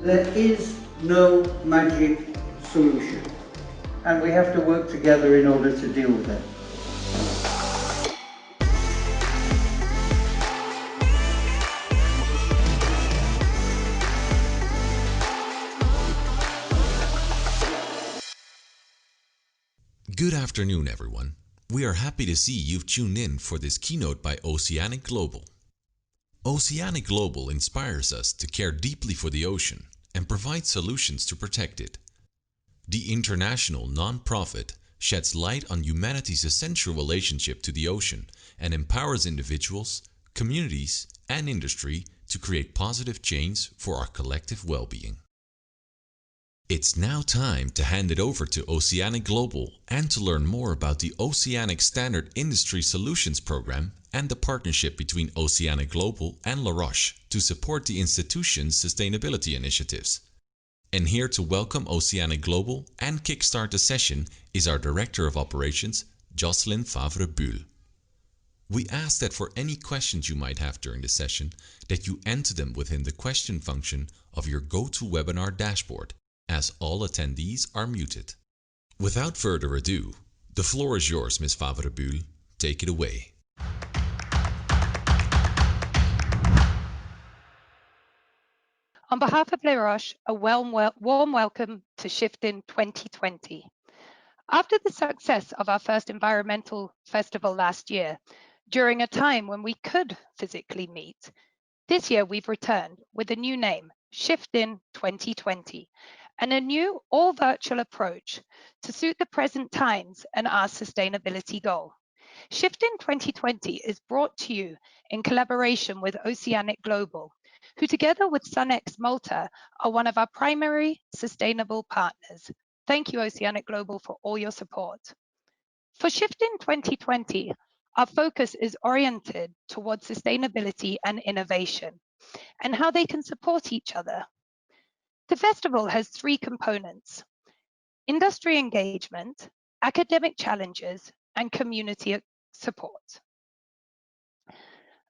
There is no magic solution, and we have to work together in order to deal with it. Good afternoon, everyone. We are happy to see you've tuned in for this keynote by Oceanic Global. Oceanic Global inspires us to care deeply for the ocean and provide solutions to protect it. The international non-profit sheds light on humanity's essential relationship to the ocean and empowers individuals, communities, and industry to create positive change for our collective well-being. It's now time to hand it over to Oceanic Global and to learn more about the Oceanic Standard Industry Solutions Program and the partnership between Oceanic Global and Roches to support the institution's sustainability initiatives. And here to welcome Oceanic Global and kickstart the session is our Director of Operations, Jocelyn Favre-Buhl. We ask that for any questions you might have during the session, that you enter them within the question function of your GoToWebinar dashboard, as all attendees are muted. Without further ado, the floor is yours, Ms. Favre-Buhl. Take it away. On behalf of Les Roches, a warm welcome to Shifting 2020. After the success of our first environmental festival last year, during a time when we could physically meet, this year we've returned with a new name, Shifting 2020, and a new all-virtual approach to suit the present times and our sustainability goal. Shifting 2020 is brought to you in collaboration with Oceanic Global, who together with SunX Malta are one of our primary sustainable partners. Thank you, Oceanic Global, for all your support. For Shifting 2020, our focus is oriented towards sustainability and innovation and how they can support each other. The festival has three components: industry engagement, academic challenges, and community support.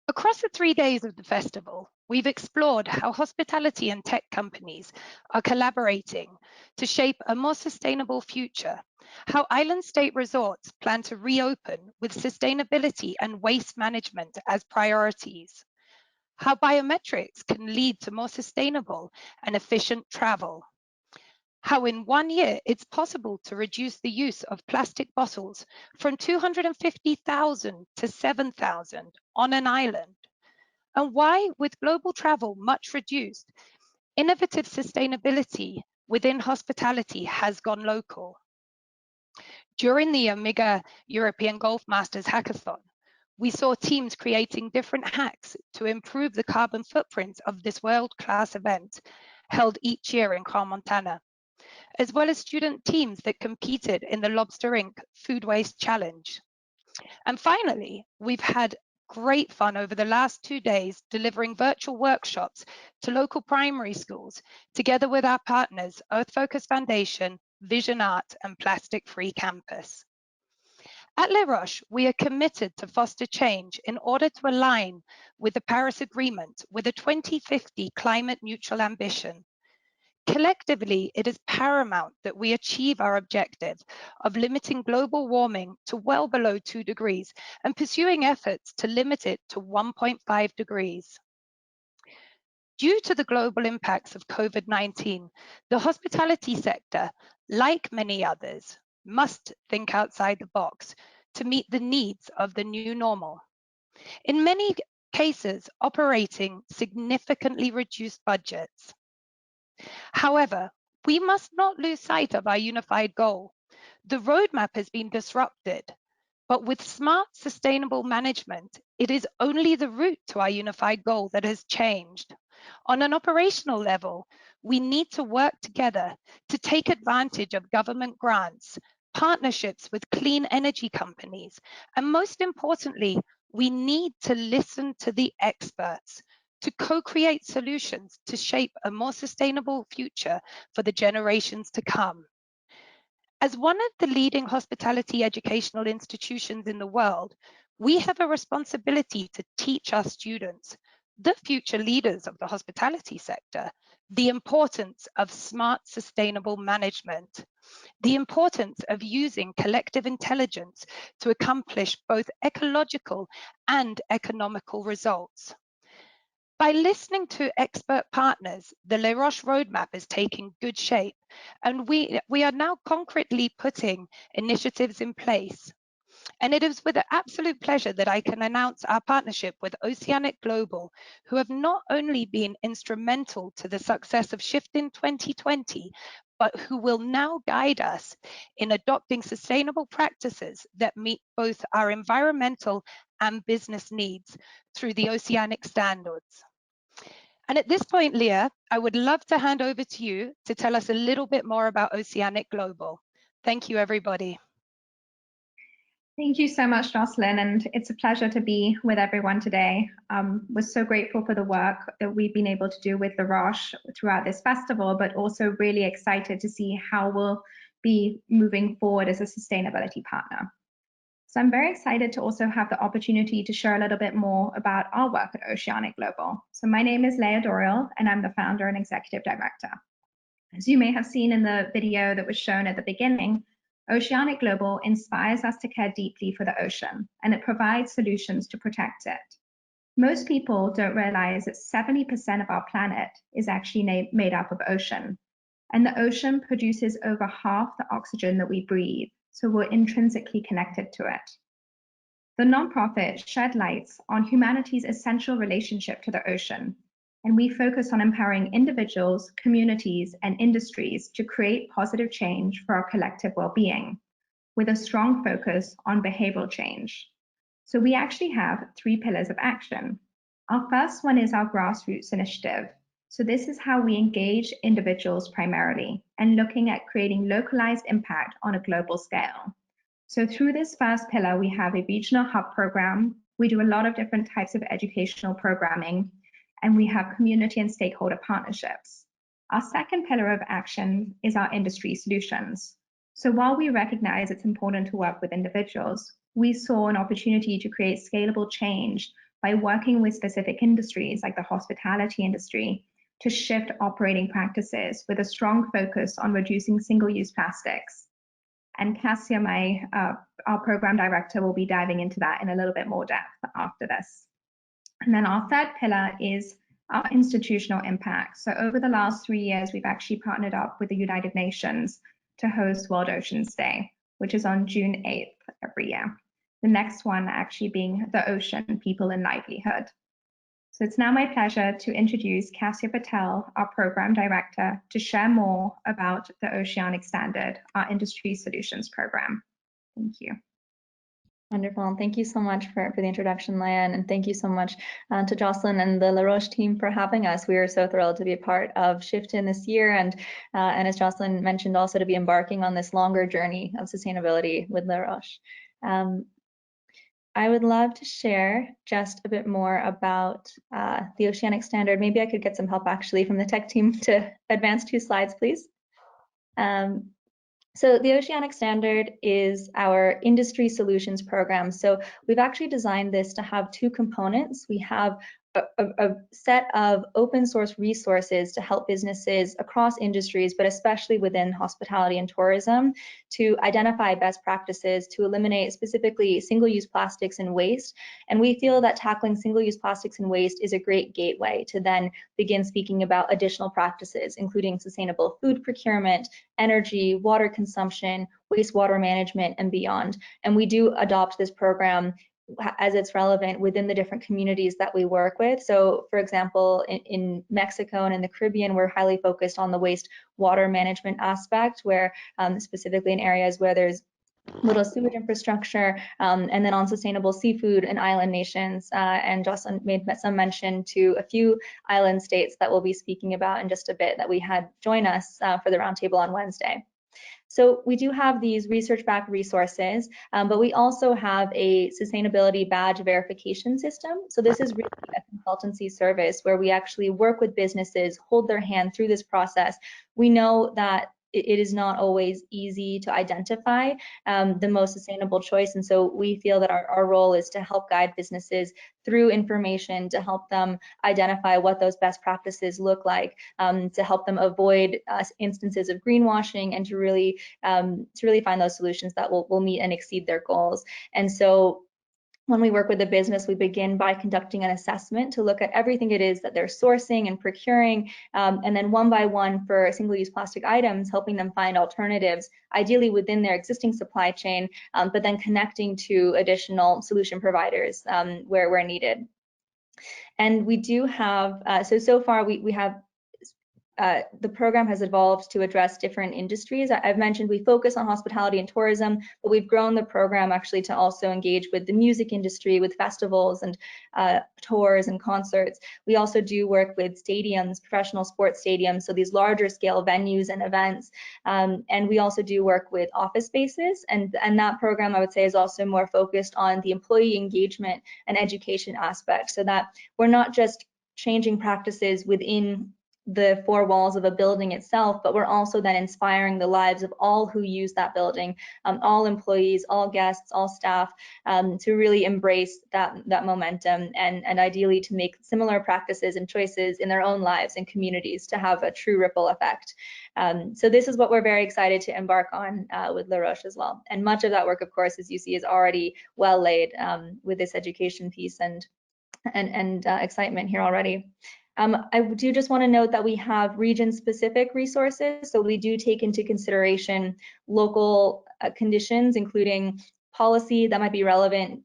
Across the 3 days of the festival, we've explored how hospitality and tech companies are collaborating to shape a more sustainable future, how island state resorts plan to reopen with sustainability and waste management as priorities, how biometrics can lead to more sustainable and efficient travel, how in 1 year it's possible to reduce the use of plastic bottles from 250,000 to 7,000 on an island, and why, with global travel much reduced, innovative sustainability within hospitality has gone local. During the Omega European Golf Masters Hackathon, we saw teams creating different hacks to improve the carbon footprint of this world-class event held each year in Crans-Montana, as well as student teams that competed in the Lobster Inc. Food Waste Challenge. And finally, we've had great fun over the last 2 days delivering virtual workshops to local primary schools, together with our partners, Earth Focus Foundation, Vision Art, and Plastic Free Campus. At Les Roches, we are committed to foster change in order to align with the Paris Agreement with a 2050 climate neutral ambition. Collectively, it is paramount that we achieve our objective of limiting global warming to well below 2 degrees and pursuing efforts to limit it to 1.5 degrees. Due to the global impacts of COVID-19, the hospitality sector, like many others, must think outside the box to meet the needs of the new normal. In many cases, operating significantly reduced budgets. However, we must not lose sight of our unified goal. The roadmap has been disrupted, but with smart, sustainable management, it is only the route to our unified goal that has changed. On an operational level, we need to work together to take advantage of government grants, partnerships with clean energy companies, and most importantly, we need to listen to the experts to co-create solutions to shape a more sustainable future for the generations to come. As one of the leading hospitality educational institutions in the world, we have a responsibility to teach our students, the future leaders of the hospitality sector, the importance of smart, sustainable management, the importance of using collective intelligence to accomplish both ecological and economical results. By listening to expert partners, the Les Roches roadmap is taking good shape, and we are now concretely putting initiatives in place. And it is with absolute pleasure that I can announce our partnership with Oceanic Global, who have not only been instrumental to the success of Shift in 2020, but who will now guide us in adopting sustainable practices that meet both our environmental and business needs through the Oceanic Standards. And at this point, Leah, I would love to hand over to you to tell us a little bit more about Oceanic Global. Thank you, everybody. Thank you so much, Jocelyn, and it's a pleasure to be with everyone today. We're so grateful for the work that we've been able to do with the Roche throughout this festival, but also really excited to see how we'll be moving forward as a sustainability partner. So I'm very excited to also have the opportunity to share a little bit more about our work at Oceanic Global. So my name is Leah Doriel, and I'm the founder and executive director. As you may have seen in the video that was shown at the beginning, Oceanic Global inspires us to care deeply for the ocean, and it provides solutions to protect it. Most people don't realize that 70% of our planet is actually made up of ocean, and the ocean produces over half the oxygen that we breathe, so we're intrinsically connected to it. The nonprofit shed lights on humanity's essential relationship to the ocean, and we focus on empowering individuals, communities, and industries to create positive change for our collective well-being, with a strong focus on behavioral change. So we actually have 3 pillars of action. Our first one is our grassroots initiative. So this is how we engage individuals primarily, and looking at creating localized impact on a global scale. So through this first pillar, we have a regional hub program. We do a lot of different types of educational programming, and we have community and stakeholder partnerships. Our second pillar of action is our industry solutions. So while we recognize it's important to work with individuals, we saw an opportunity to create scalable change by working with specific industries like the hospitality industry to shift operating practices with a strong focus on reducing single-use plastics. And Cassio, our program director, will be diving into that in a little bit more depth after this. And then our third pillar is our institutional impact. So over the last 3 years, we've actually partnered up with the United Nations to host World Oceans Day, which is on June 8th every year. The next one actually being the Ocean, People and Livelihood. So it's now my pleasure to introduce Cassio Patel, our program director, to share more about the Oceanic Standard, our industry solutions program. Thank you. Wonderful. Thank you so much for the introduction, Leah, and thank you so much to Jocelyn and the Les Roches team for having us. We are so thrilled to be a part of Shift In this year, and as Jocelyn mentioned, also to be embarking on this longer journey of sustainability with Les Roches. I would love to share just a bit more about the Oceanic Standard. Maybe I could get some help actually from the tech team to advance 2 slides, please. So the Oceanic Standard is our industry solutions program. So we've actually designed this to have 2 components. We have a set of open source resources to help businesses across industries, but especially within hospitality and tourism, to identify best practices to eliminate specifically single-use plastics and waste. And we feel that tackling single-use plastics and waste is a great gateway to then begin speaking about additional practices, including sustainable food procurement, energy, water consumption, wastewater management, and beyond. And we do adopt this program as it's relevant within the different communities that we work with. So for example, in Mexico and in the Caribbean, we're highly focused on the waste water management aspect, where specifically in areas where there's little sewage infrastructure, and then on sustainable seafood in island nations. And Jocelyn made some mention to a few island states that we'll be speaking about in just a bit that we had join us for the roundtable on Wednesday. So we do have these research-backed resources, but we also have a sustainability badge verification system. So this is really a consultancy service where we actually work with businesses, hold their hand through this process. We know that it is not always easy to identify the most sustainable choice. And so we feel that our role is to help guide businesses through information, to help them identify what those best practices look like, to help them avoid instances of greenwashing, and to really find those solutions that will meet and exceed their goals. And so when we work with a business, we begin by conducting an assessment to look at everything it is that they're sourcing and procuring, and then one by one for single-use plastic items, helping them find alternatives, ideally within their existing supply chain, but then connecting to additional solution providers where needed. And we do have, so far we have the program has evolved to address different industries. I've mentioned we focus on hospitality and tourism, but we've grown the program actually to also engage with the music industry, with festivals and tours and concerts. We also do work with stadiums, professional sports stadiums, so these larger scale venues and events. And we also do work with office spaces, and that program I would say is also more focused on the employee engagement and education aspect, so that we're not just changing practices within the four walls of a building itself, but we're also then inspiring the lives of all who use that building, all employees, all guests, all staff, to really embrace that momentum, and ideally to make similar practices and choices in their own lives and communities to have a true ripple effect. So this is what we're very excited to embark on with La Roche as well. And much of that work, of course, as you see, is already well laid with this education piece and excitement here already. I do just want to note that we have region-specific resources, so we do take into consideration local conditions, including policy that might be relevant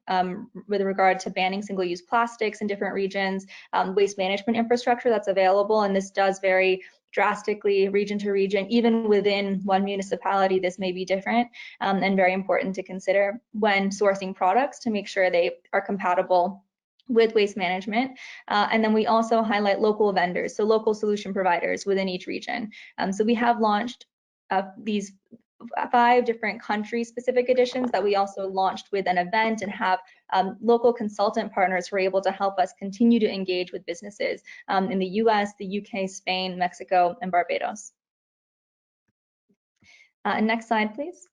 with regard to banning single-use plastics in different regions, waste management infrastructure that's available, and this does vary drastically region to region. Even within one municipality, this may be different, and very important to consider when sourcing products to make sure they are compatible with waste management. And then we also highlight local vendors, so local solution providers within each region. So we have launched these 5 different country-specific editions that we also launched with an event, and have local consultant partners who are able to help us continue to engage with businesses in the US, the UK, Spain, Mexico, and Barbados. Next slide, please.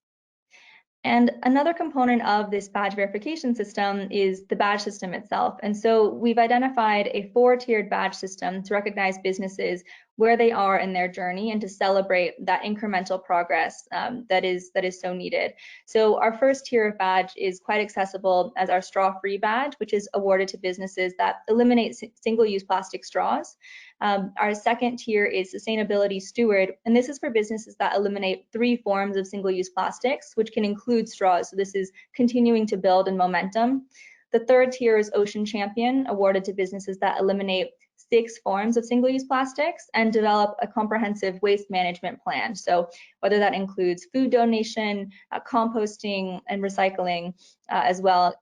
And another component of this badge verification system is the badge system itself. And so we've identified a 4-tiered badge system to recognize businesses where they are in their journey, and to celebrate that incremental progress that is so needed. So our first tier of badge is quite accessible as our straw-free badge, which is awarded to businesses that eliminate single-use plastic straws. Our second tier is Sustainability Steward, and this is for businesses that eliminate 3 forms of single-use plastics, which can include straws. So this is continuing to build in momentum. The third tier is Ocean Champion, awarded to businesses that eliminate 6 forms of single-use plastics and develop a comprehensive waste management plan. So whether that includes food donation, composting, and recycling, as well,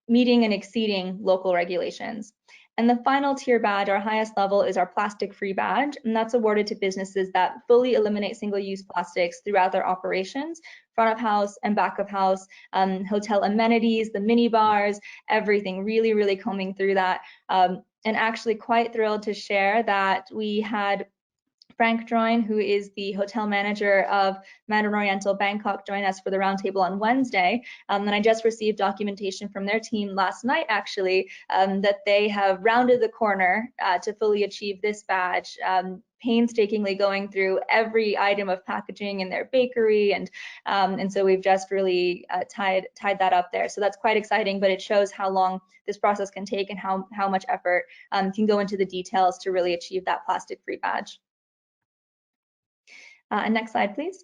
meeting and exceeding local regulations. And the final tier badge, our highest level, is our plastic-free badge, and that's awarded to businesses that fully eliminate single-use plastics throughout their operations, front of house and back of house, hotel amenities, the mini bars, everything, really, really combing through that. And actually quite thrilled to share that we had Frank join, who is the hotel manager of Mandarin Oriental Bangkok, join us for the roundtable on Wednesday. And I just received documentation from their team last night, actually, that they have rounded the corner to fully achieve this badge, painstakingly going through every item of packaging in their bakery, and so we've just really tied that up there. So that's quite exciting, but it shows how long this process can take and how much effort can go into the details to really achieve that plastic-free badge. And next slide, please.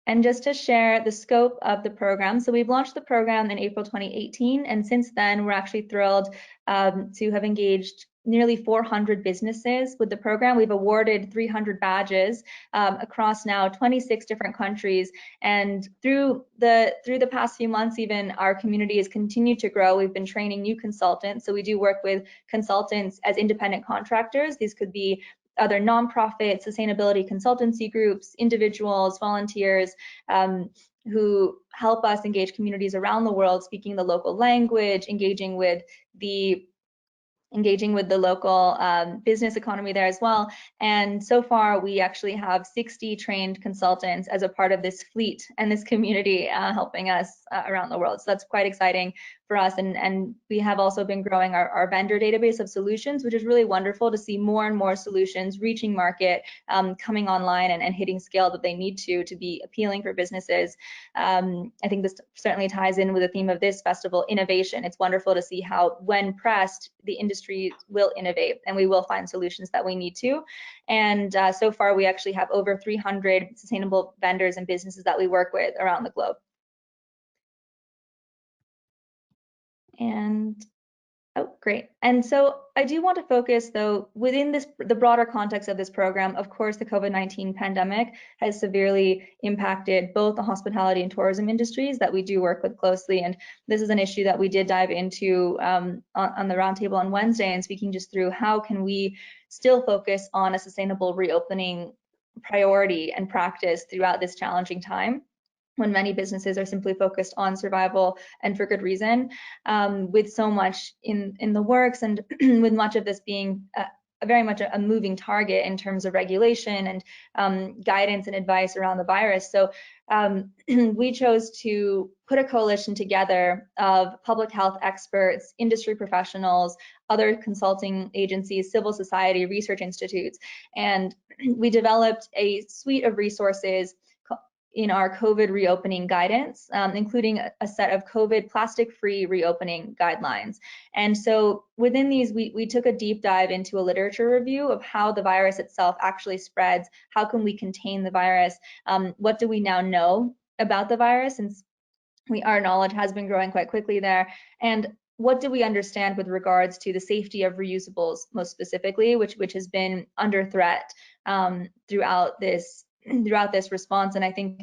And just to share the scope of the program, so we've launched the program in April 2018, and since then we're actually thrilled to have engaged nearly 400 businesses with the program. We've awarded 300 badges across now 26 different countries, and through the past few months, even, our community has continued to grow. We've been training new consultants, so we do work with consultants as independent contractors. These could be other nonprofit sustainability consultancy groups, individuals, volunteers, who help us engage communities around the world, speaking the local language, engaging with the engaging with the local business economy there as well. And so far, we actually have 60 trained consultants as a part of this fleet and this community helping us around the world. So that's quite exciting for us. And we have also been growing our vendor database of solutions, which is really wonderful to see more and more solutions reaching market, coming online and hitting scale that they need to be appealing for businesses. I think this certainly ties in with the theme of this festival, innovation. It's wonderful to see how, when pressed, the industry will innovate and we will find solutions that we need to. And so far, we actually have over 300 sustainable vendors and businesses that we work with around the globe. And oh, great. And so I do want to focus, though, within the broader context of this program. Of course, the COVID-19 pandemic has severely impacted both the hospitality and tourism industries that we do work with closely. And this is an issue that we did dive into on the roundtable on Wednesday, and speaking just through how can we still focus on a sustainable reopening priority and practice throughout this challenging time, when many businesses are simply focused on survival, and for good reason, with so much in the works, and with much of this being very much a moving target in terms of regulation and guidance and advice around the virus. So we chose to put a coalition together of public health experts, industry professionals, other consulting agencies, civil society, research institutes, and we developed a suite of resources in our COVID reopening guidance, including a set of COVID plastic-free reopening guidelines. And so within these, we took a deep dive into a literature review of how the virus itself actually spreads, how can we contain the virus, what do we now know about the virus, since our knowledge has been growing quite quickly there, and what do we understand with regards to the safety of reusables, most specifically, which has been under threat throughout this response. And I think,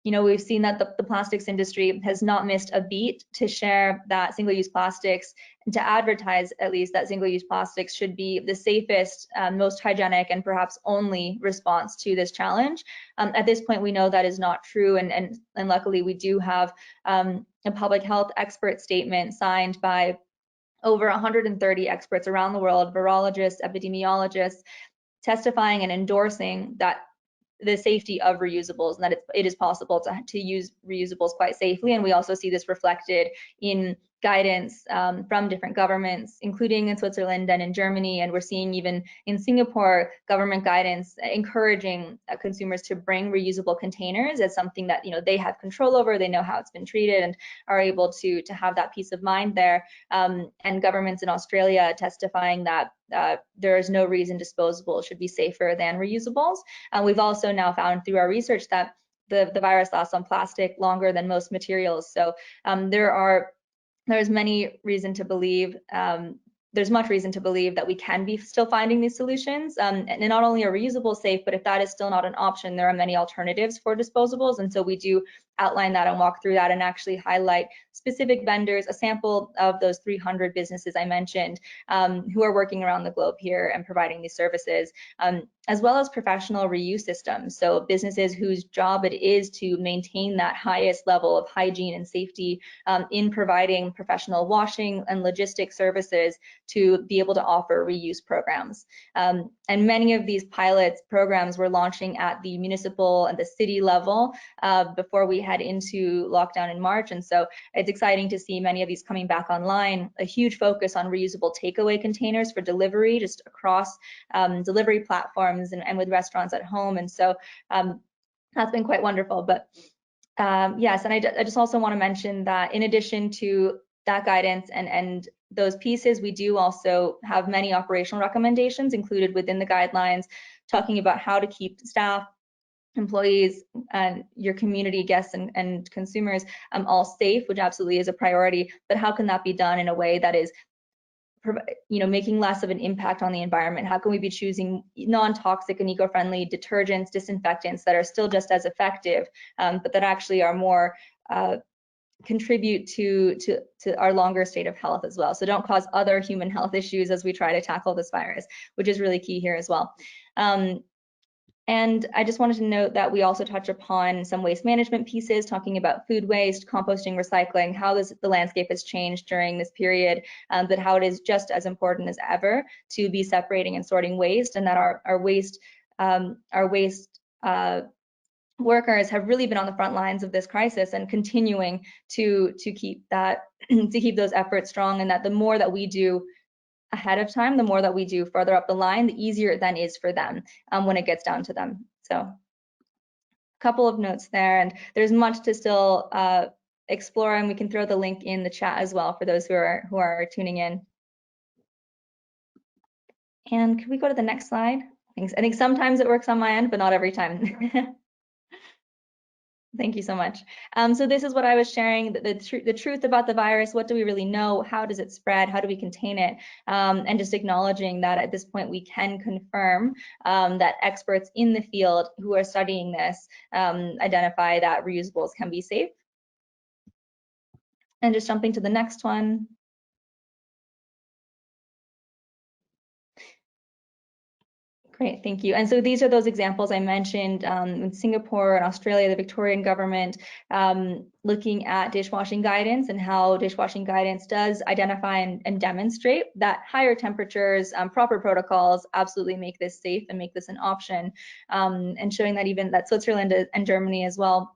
we've seen that the plastics industry has not missed a beat to share that single-use plastics, and to advertise at least that single-use plastics should be the safest, most hygienic, and perhaps only response to this challenge. At this point, we know that is not true, and luckily we do have a public health expert statement signed by over 130 experts around the world, virologists, epidemiologists, testifying and endorsing that the safety of reusables, and that it is possible to use reusables quite safely. And we also see this reflected in guidance from different governments, including in Switzerland and in Germany. And we're seeing even in Singapore, government guidance encouraging consumers to bring reusable containers as something that they have control over, they know how it's been treated, and are able to have that peace of mind there. And governments in Australia testifying that there is no reason disposables should be safer than reusables. We've also now found through our research that the virus lasts on plastic longer than most materials. So there's much reason to believe that we can be still finding these solutions. And not only are reusables safe, but if that is still not an option, there are many alternatives for disposables. And so we do outline that and walk through that and actually highlight specific vendors, a sample of those 300 businesses I mentioned, who are working around the globe here and providing these services, as well as professional reuse systems. So businesses whose job it is to maintain that highest level of hygiene and safety in providing professional washing and logistics services to be able to offer reuse programs. And many of these pilot programs were launching at the municipal and the city level before we head into lockdown in March. And so it's exciting to see many of these coming back online, a huge focus on reusable takeaway containers for delivery, just across delivery platforms and with restaurants at home. And so that's been quite wonderful. But yes, and I just also want to mention that in addition to that guidance and those pieces, we do also have many operational recommendations included within the guidelines, talking about how to keep staff, employees, and your community, guests, and consumers all safe, which absolutely is a priority. But how can that be done in a way that is making less of an impact on the environment? How can we be choosing non-toxic and eco-friendly detergents, disinfectants that are still just as effective, but that actually are more contribute to our longer state of health as well, so don't cause other human health issues as we try to tackle this virus, which is really key here as well. And I just wanted to note that we also touch upon some waste management pieces, talking about food waste, composting, recycling, how the landscape has changed during this period, but how it is just as important as ever to be separating and sorting waste, and that our waste workers have really been on the front lines of this crisis and continuing to keep that to keep those efforts strong, and that the more that we do ahead of time, the more that we do further up the line, the easier it then is for them when it gets down to them. So a couple of notes there, and there's much to still explore, and we can throw the link in the chat as well for those who are tuning in. And can we go to the next slide? Thanks. I think sometimes it works on my end, but not every time. Thank you so much. So this is what I was sharing, the truth about the virus. What do we really know? How does it spread? How do we contain it? And just acknowledging that at this point we can confirm that experts in the field who are studying this identify that reusables can be safe. And just jumping to the next one. Great, thank you. And so these are those examples I mentioned in Singapore and Australia, the Victorian government looking at dishwashing guidance and how dishwashing guidance does identify and demonstrate that higher temperatures, proper protocols absolutely make this safe and make this an option, and showing that even that Switzerland and Germany as well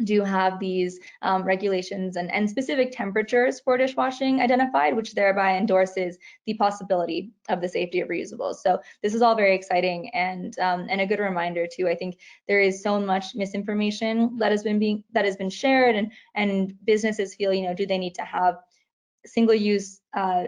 do have these regulations and specific temperatures for dishwashing identified, which thereby endorses the possibility of the safety of reusables. So this is all very exciting and a good reminder too. I think there is so much misinformation that has been shared, and businesses feel, you know, do they need to have single-use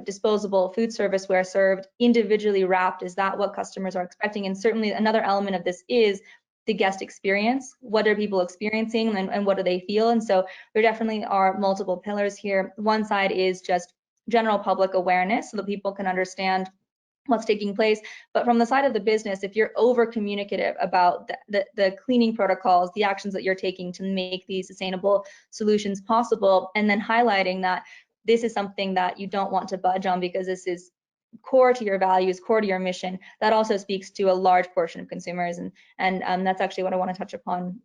disposable food serviceware served individually wrapped? Is that what customers are expecting? And certainly another element of this is the guest experience. What are people experiencing, and what do they feel? And so there definitely are multiple pillars here. One side is just general public awareness so that people can understand what's taking place. But from the side of the business, if you're over communicative about the cleaning protocols, the actions that you're taking to make these sustainable solutions possible, and then highlighting that this is something that you don't want to budge on because this is core to your values, core to your mission, that also speaks to a large portion of consumers. And that's actually what I want to touch upon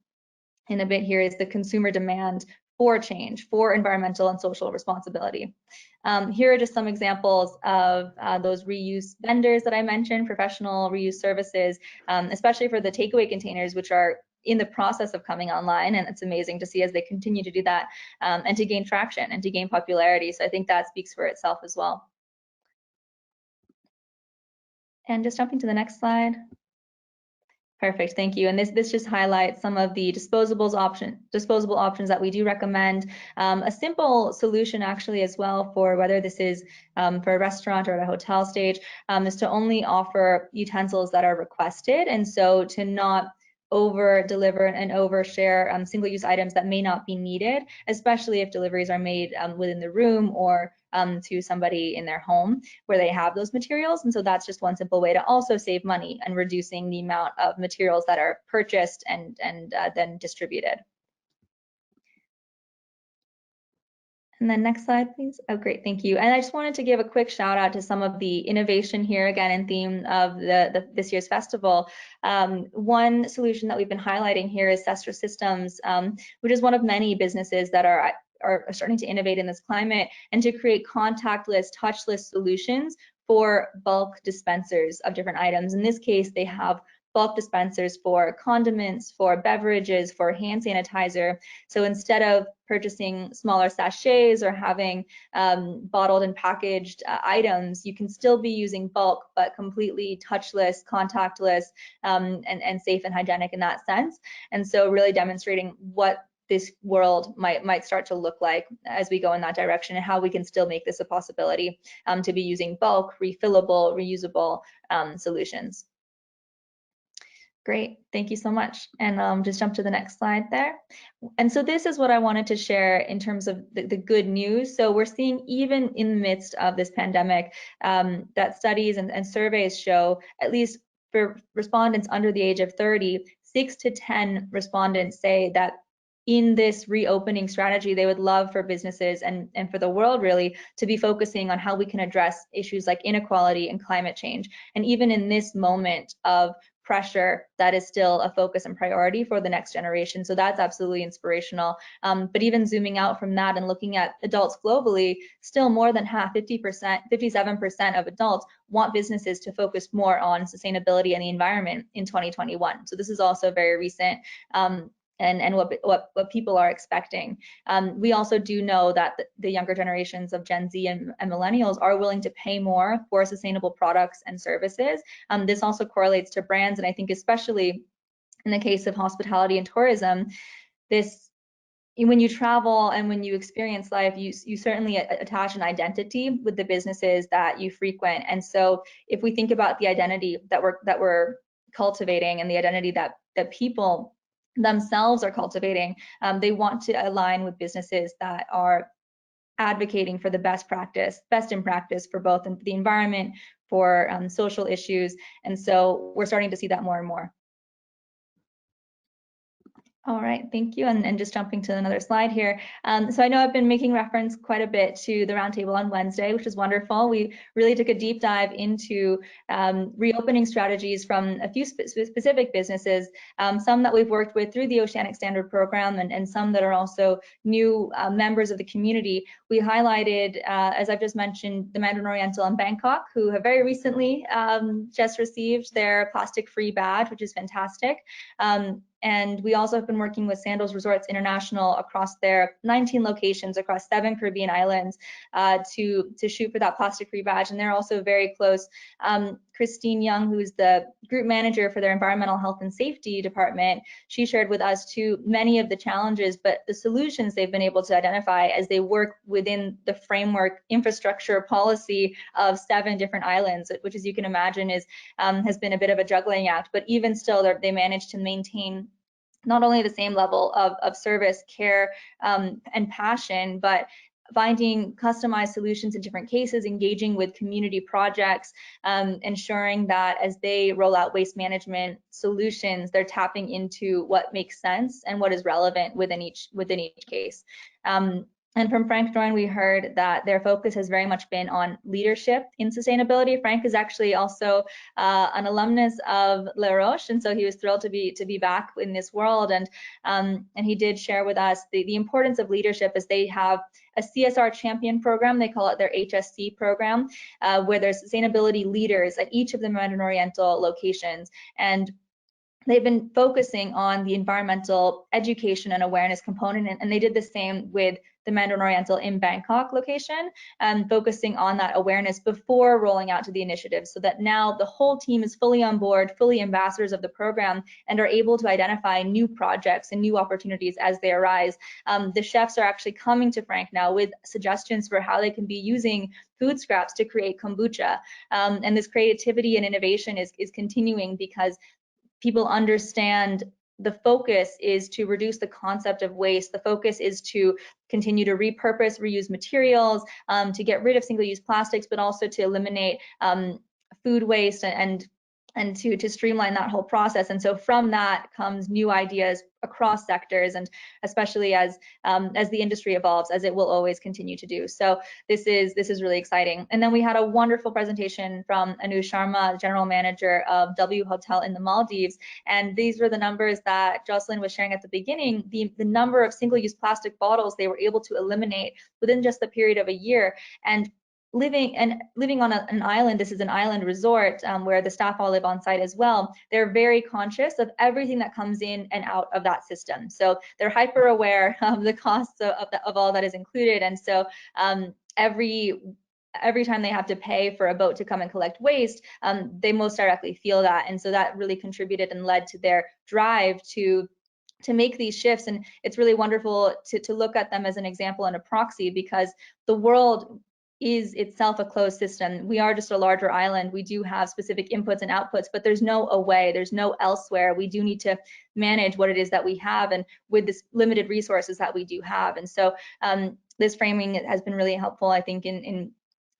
in a bit here, is the consumer demand for change, for environmental and social responsibility. Here are just some examples of those reuse vendors that I mentioned, professional reuse services, especially for the takeaway containers, which are in the process of coming online, and it's amazing to see as they continue to do that and to gain traction and to gain popularity. So I think that speaks for itself as well. And just jumping to the next slide. Perfect, thank you. And this just highlights some of the disposable options that we do recommend. A simple solution actually as well for whether this is for a restaurant or at a hotel stage is to only offer utensils that are requested, and so to not over deliver and overshare single-use items that may not be needed, especially if deliveries are made within the room or to somebody in their home where they have those materials. And so that's just one simple way to also save money and reducing the amount of materials that are purchased and then distributed. And then next slide, please. Oh, great, thank you. And I just wanted to give a quick shout out to some of the innovation here, again, in theme of this year's festival. One solution that we've been highlighting here is Sestra Systems, which is one of many businesses that are starting to innovate in this climate and to create contactless, touchless solutions for bulk dispensers of different items. In this case, they have bulk dispensers for condiments, for beverages, for hand sanitizer. So instead of purchasing smaller sachets or having bottled and packaged items, you can still be using bulk, but completely touchless, contactless, and safe and hygienic in that sense. And so really demonstrating what this world might start to look like as we go in that direction, and how we can still make this a possibility to be using bulk, refillable, reusable solutions. Great, thank you so much. And just jump to the next slide there. And so this is what I wanted to share in terms of the good news. So we're seeing, even in the midst of this pandemic, that studies and surveys show, at least for respondents under the age of 30, 6 to 10 respondents say that in this reopening strategy, they would love for businesses and for the world really to be focusing on how we can address issues like inequality and climate change. And even in this moment of pressure that is still a focus and priority for the next generation. So that's absolutely inspirational. But even zooming out from that and looking at adults globally, still more than half, 50%, 57% of adults want businesses to focus more on sustainability and the environment in 2021. So this is also very recent. And what people are expecting. We also do know that the younger generations of Gen Z and millennials are willing to pay more for sustainable products and services. This also correlates to brands, and I think especially in the case of hospitality and tourism, when you travel and when you experience life, you certainly attach an identity with the businesses that you frequent. And so if we think about the identity that we're cultivating and the identity that people themselves are cultivating, they want to align with businesses that are advocating for the best in practice for both the environment, for social issues. And so we're starting to see that more and more. All right, thank you. And just jumping to another slide here. So I know I've been making reference quite a bit to the roundtable on Wednesday, which is wonderful. We really took a deep dive into reopening strategies from a few specific businesses, some that we've worked with through the Oceanic Standard program and some that are also new members of the community. We highlighted, as I've just mentioned, the Mandarin Oriental in Bangkok, who have very recently just received their plastic-free badge, which is fantastic. And we also have been working with Sandals Resorts International across their 19 locations across 7 Caribbean islands to shoot for that plastic-free badge. And they're also very close. Christine Young, who's the group manager for their environmental health and safety department, she shared with us too many of the challenges, but the solutions they've been able to identify as they work within the framework infrastructure policy of 7 different islands, which, as you can imagine, has been a bit of a juggling act. But even still, they managed to maintain not only the same level of service, care, and passion, but finding customized solutions in different cases, engaging with community projects, ensuring that as they roll out waste management solutions, they're tapping into what makes sense and what is relevant within each case. And from Frank Dorn, we heard that their focus has very much been on leadership in sustainability. Frank is actually also an alumnus of Roches, and so he was thrilled to be back in this world. And he did share with us the importance of leadership, as they have a CSR champion program. They call it their HSC program, where there's sustainability leaders at each of the Mandarin Oriental locations. And they've been focusing on the environmental education and awareness component, and they did the same with the Mandarin Oriental in Bangkok location, focusing on that awareness before rolling out to the initiative, so that now the whole team is fully on board, fully ambassadors of the program, and are able to identify new projects and new opportunities as they arise. The chefs are actually coming to Frank now with suggestions for how they can be using food scraps to create kombucha. And this creativity and innovation is continuing because people understand the focus is to reduce the concept of waste. The focus is to continue to repurpose, reuse materials, to get rid of single-use plastics, but also to eliminate food waste and to streamline that whole process. And so from that comes new ideas across sectors, and especially as the industry evolves, as it will always continue to do. So this is really exciting. And then we had a wonderful presentation from Anu Sharma, General Manager of W Hotel in the Maldives. And these were the numbers that Jocelyn was sharing at the beginning, the number of single-use plastic bottles they were able to eliminate within just the period of a year. And living on an island, this is an island resort where the staff all live on site as well. They're very conscious of everything that comes in and out of that system. So they're hyper aware of the costs of all that is included. And so every time they have to pay for a boat to come and collect waste, they most directly feel that. And so that really contributed and led to their drive to make these shifts. And it's really wonderful to look at them as an example and a proxy, because the world is itself a closed system. We are just a larger island. We do have specific inputs and outputs, but there's no away, there's no elsewhere. We do need to manage what it is that we have, and with this limited resources that we do have. And so this framing has been really helpful, I think, in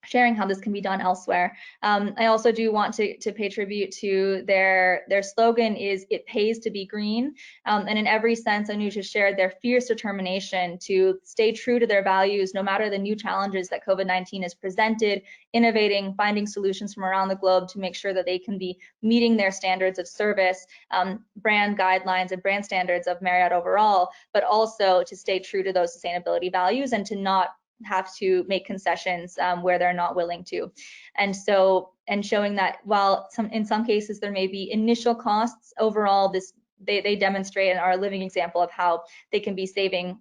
sharing how this can be done elsewhere. I also do want to pay tribute to their slogan is "It pays to be green," and in every sense, Anuja shared their fierce determination to stay true to their values, no matter the new challenges that COVID-19 has presented, innovating, finding solutions from around the globe to make sure that they can be meeting their standards of service, brand guidelines and brand standards of Marriott overall, but also to stay true to those sustainability values and to not have to make concessions where they're not willing to. And showing that while in some cases there may be initial costs, overall they demonstrate and are a living example of how they can be saving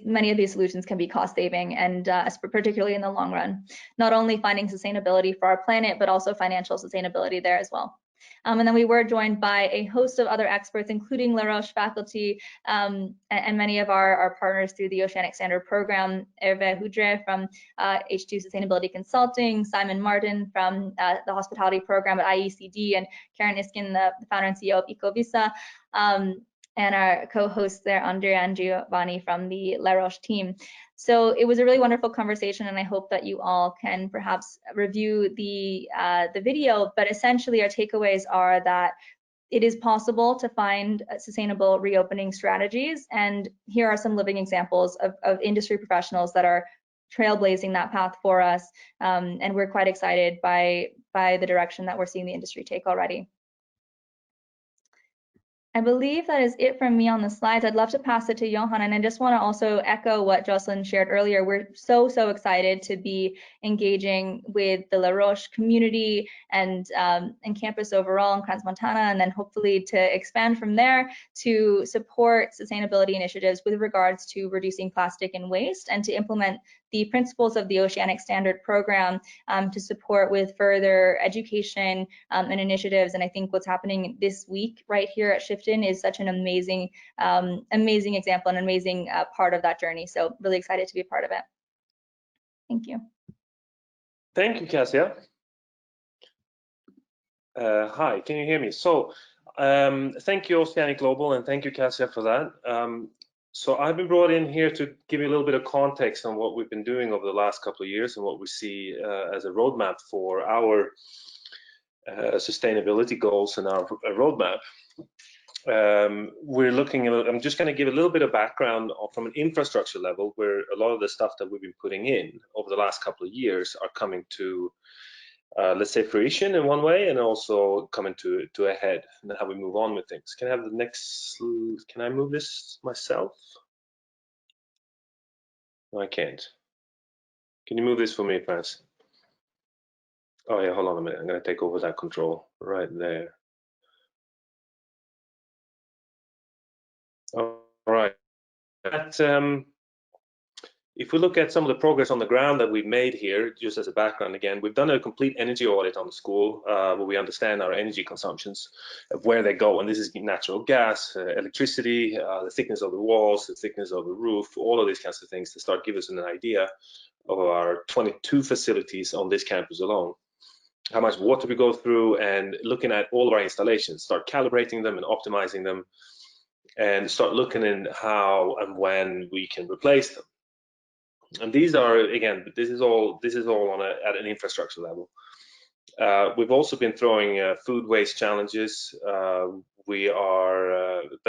many of these solutions can be cost saving, and particularly in the long run, not only finding sustainability for our planet, but also financial sustainability there as well. And then we were joined by a host of other experts, including La Roche faculty and many of our partners through the Oceanic Standard program, Hervé Houdre from H2 Sustainability Consulting, Simon Martin from the hospitality program at IECD, and Karen Iskin, the founder and CEO of Ecovisa, and our co-hosts there, Andrea and Giovanni from the La Roche team. So it was a really wonderful conversation, and I hope that you all can perhaps review the video. But essentially, our takeaways are that it is possible to find sustainable reopening strategies, and here are some living examples of industry professionals that are trailblazing that path for us, and we're quite excited by the direction that we're seeing the industry take already. I believe that is it from me on the slides. I'd love to pass it to Johan, and I just want to also echo what Jocelyn shared earlier. We're so excited to be engaging with the La Roche community and campus overall in Crans-Montana, and then hopefully to expand from there to support sustainability initiatives with regards to reducing plastic and waste, and to implement the principles of the Oceanic Standard program to support with further education and initiatives. And I think what's happening this week right here at Shifton is such an amazing example, and amazing part of that journey. So really excited to be a part of it. Thank you. Thank you, Cassia. Hi, can you hear me? So thank you, Oceanic Global, and thank you, Cassia, for that. So I've been brought in here to give you a little bit of context on what we've been doing over the last couple of years and what we see as a roadmap for our sustainability goals and our roadmap. We're looking at, I'm just going to give a little bit of background from an infrastructure level, where a lot of the stuff that we've been putting in over the last couple of years are coming to let's say fruition in one way, and also coming to a head, and how we move on with things. Can I have the next? Can I move this myself? No, I can't. Can you move this for me, Franz? Oh yeah, hold on a minute. I'm going to take over that control right there. All right. If we look at some of the progress on the ground that we've made here, just as a background again, we've done a complete energy audit on the school where we understand our energy consumptions, of where they go. And this is natural gas, electricity, the thickness of the walls, the thickness of the roof, all of these kinds of things to start giving us an idea of our 22 facilities on this campus alone. How much water we go through, and looking at all of our installations, start calibrating them and optimizing them, and start looking in how and when we can replace them. And these are, again, this is all on at an infrastructure level. We've also been throwing food waste challenges. But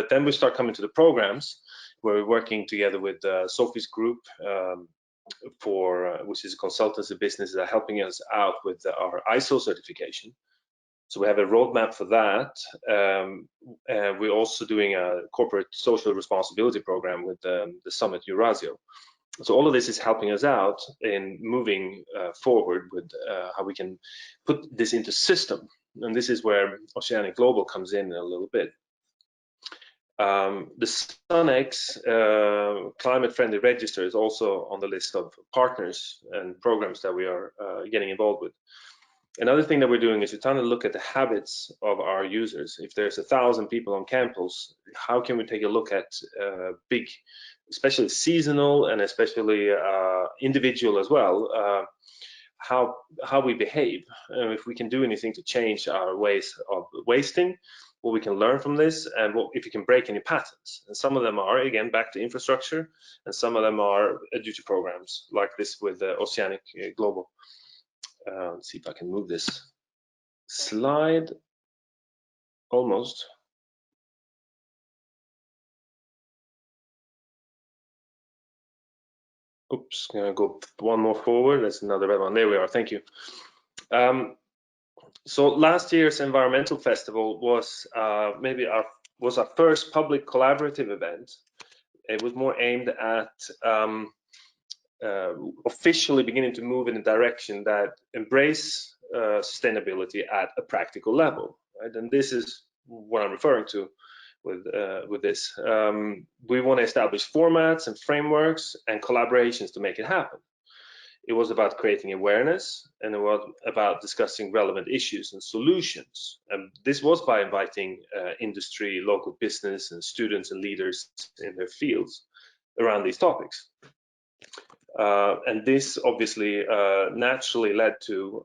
then we start coming to the programs where we're working together with Sophie's group, which is a consultancy business that are helping us out with our ISO certification. So we have a roadmap for that. We're also doing a corporate social responsibility program with the Summit Eurasio. So all of this is helping us out in moving forward with how we can put this into system. And this is where Oceanic Global comes in a little bit. The SunX climate-friendly register is also on the list of partners and programs that we are getting involved with. Another thing that we're doing is we're trying to look at the habits of our users. If there's 1,000 people on campus, how can we take a look at big, especially seasonal and especially individual as well, how we behave, and if we can do anything to change our ways of wasting, what we can learn from this, and if you can break any patterns. And some of them are, again, back to infrastructure, and some of them are due to programs like this with Oceanic Global. Let's see if I can move this slide. Almost. Oops, gonna go one more forward. That's another red one. There we are. Thank you. So last year's environmental festival was was our first public collaborative event. It was more aimed at officially beginning to move in a direction that embrace sustainability at a practical level, right? And this is what I'm referring to with this. We want to establish formats and frameworks and collaborations to make it happen. It was about creating awareness, and it was about discussing relevant issues and solutions. And this was by inviting industry, local business, and students and leaders in their fields around these topics. And this obviously naturally led to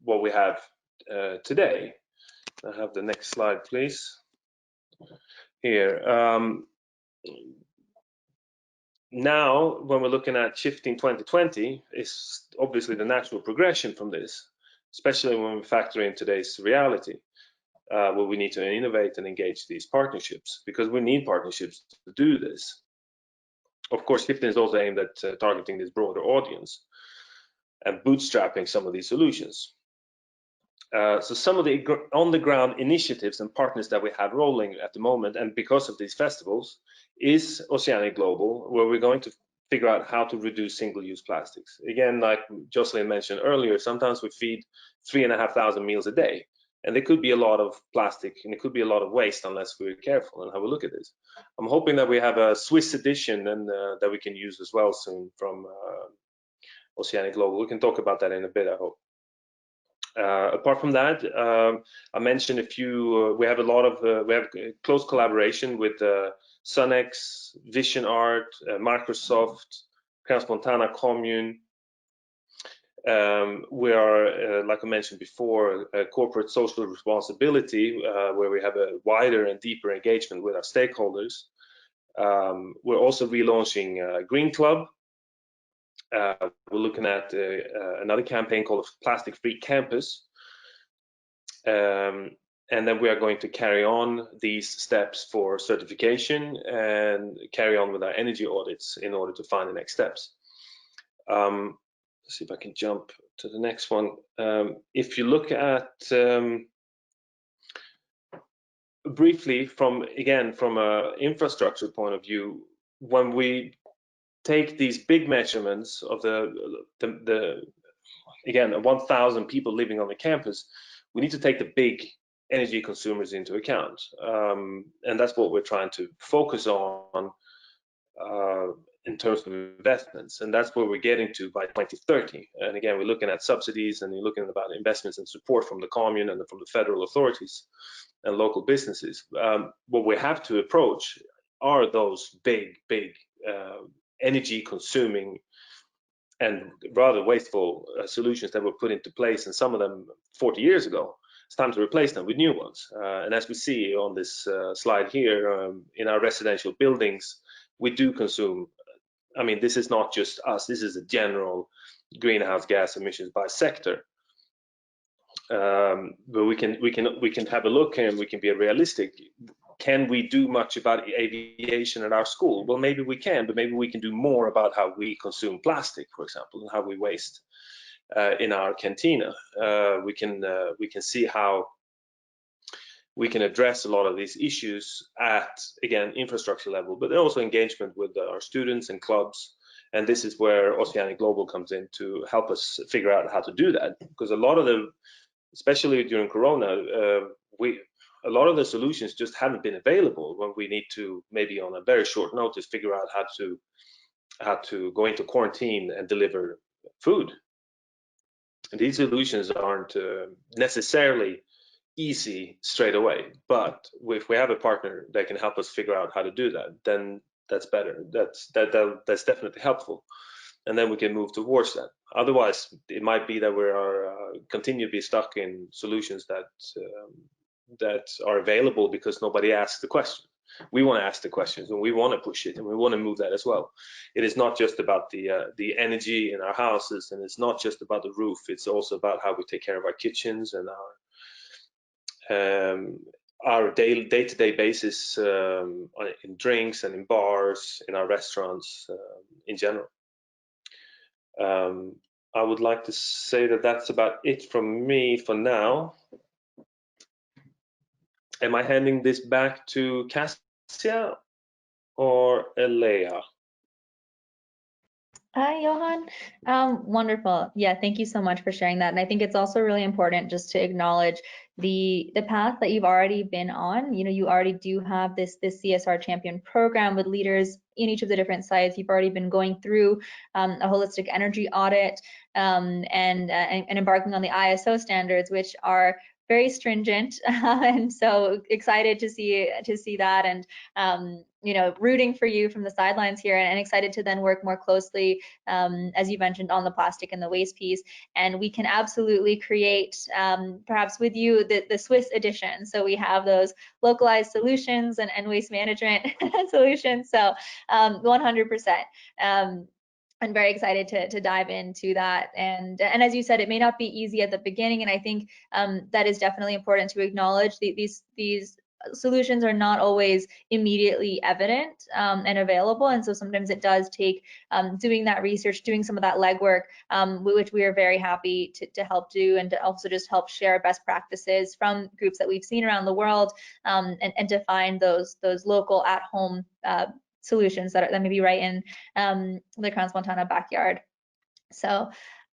what we have today. I have the next slide, please. Here. Now, when we're looking at shifting 2020, is obviously the natural progression from this, especially when we factor in today's reality, where we need to innovate and engage these partnerships, because we need partnerships to do this. Of course, shifting is also aimed at targeting this broader audience and bootstrapping some of these solutions. So some of the on-the-ground initiatives and partners that we have rolling at the moment, and because of these festivals, is Oceanic Global, where we're going to figure out how to reduce single-use plastics. Again, like Jocelyn mentioned earlier, sometimes we feed 3,500 meals a day, and there could be a lot of plastic and it could be a lot of waste unless we're careful and have a look at this. I'm hoping that we have a Swiss edition and that we can use as well soon from Oceanic Global. We can talk about that in a bit, I hope. Apart from that, I mentioned a few. We have a lot of we have close collaboration with Sunnex, Vision Art, Microsoft, Crans-Montana Commune. We are, like I mentioned before, corporate social responsibility, where we have a wider and deeper engagement with our stakeholders. We're also relaunching Green Club. We're looking at another campaign called Plastic Free Campus. And then we are going to carry on these steps for certification and carry on with our energy audits in order to find the next steps. Let's see if I can jump to the next one. If you look at briefly from an infrastructure point of view, when we take these big measurements of the 1,000 people living on the campus, we need to take the big energy consumers into account, and that's what we're trying to focus on in terms of investments, and that's where we're getting to by 2030. And again, we're looking at subsidies, and you're looking about investments and support from the commune and from the federal authorities and local businesses. What we have to approach are those big energy consuming and rather wasteful solutions that were put into place, and some of them 40 years ago. It's time to replace them with new ones. And as we see on this slide here, in our residential buildings, we do consume, I mean, this is not just us, this is a general greenhouse gas emissions by sector. But we can have a look and we can be realistic. Can we do much about aviation at our school? Well, maybe we can, but maybe we can do more about how we consume plastic, for example, and how we waste in our cantina. We can see how we can address a lot of these issues at, again, infrastructure level, but also engagement with our students and clubs. And this is where Oceanic Global comes in to help us figure out how to do that, because a lot of the, especially during Corona, a lot of the solutions just haven't been available when we need to, maybe on a very short notice, figure out how to go into quarantine and deliver food. And these solutions aren't necessarily easy straight away, but if we have a partner that can help us figure out how to do that, then that's better. That's definitely helpful, and then we can move towards that. Otherwise, it might be that we are continue to be stuck in solutions that are available because nobody asked the question. We want to ask the questions, and we want to push it, and we want to move that as well. It is not just about the energy in our houses, and it's not just about the roof. It's also about how we take care of our kitchens and our day-to-day basis in drinks and in bars, in our restaurants, in general. I would like to say that that's about it from me for now. Am I handing this back to Cassia or Elea? Hi, Johan. Wonderful. Yeah, thank you so much for sharing that. And I think it's also really important just to acknowledge the path that you've already been on. You know, you already do have this CSR champion program with leaders in each of the different sites. You've already been going through a holistic energy audit and embarking on the ISO standards, which are very stringent, and so excited to see that, and you know, rooting for you from the sidelines here, and excited to then work more closely, as you mentioned, on the plastic and the waste piece. And we can absolutely create, perhaps with you, the Swiss edition. So we have those localized solutions and waste management solutions. So 100%. I'm very excited to dive into that. And as you said, it may not be easy at the beginning, and I think that is definitely important to acknowledge. These solutions are not always immediately evident and available, and so sometimes it does take doing that research, doing some of that legwork, which we are very happy to help do, and to also just help share best practices from groups that we've seen around the world, and to find those local at-home solutions that may be right in the Crans-Montana backyard. So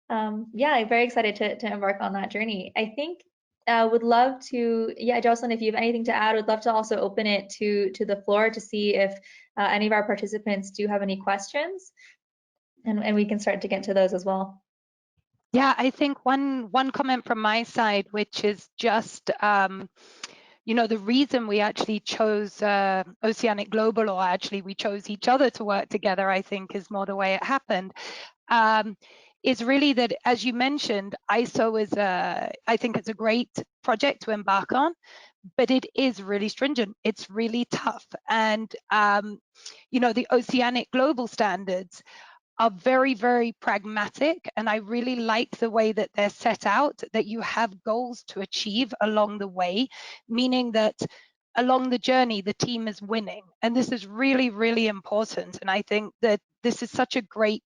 yeah, I'm very excited to embark on that journey. I think would love to, yeah, Jocelyn, if you have anything to add, would love to also open it to the floor to see if any of our participants do have any questions, and we can start to get to those as well. Yeah, I think one comment from my side, which is just you know, the reason we actually chose Oceanic Global, or actually we chose each other to work together, I think is more the way it happened, is really that, as you mentioned, ISO is I think it's a great project to embark on, but it is really stringent. It's really tough. And, you know, the Oceanic Global standards are very, very pragmatic, and I really like the way that they're set out, that you have goals to achieve along the way, meaning that along the journey the team is winning, and this is really, really important. And I think that this is such a great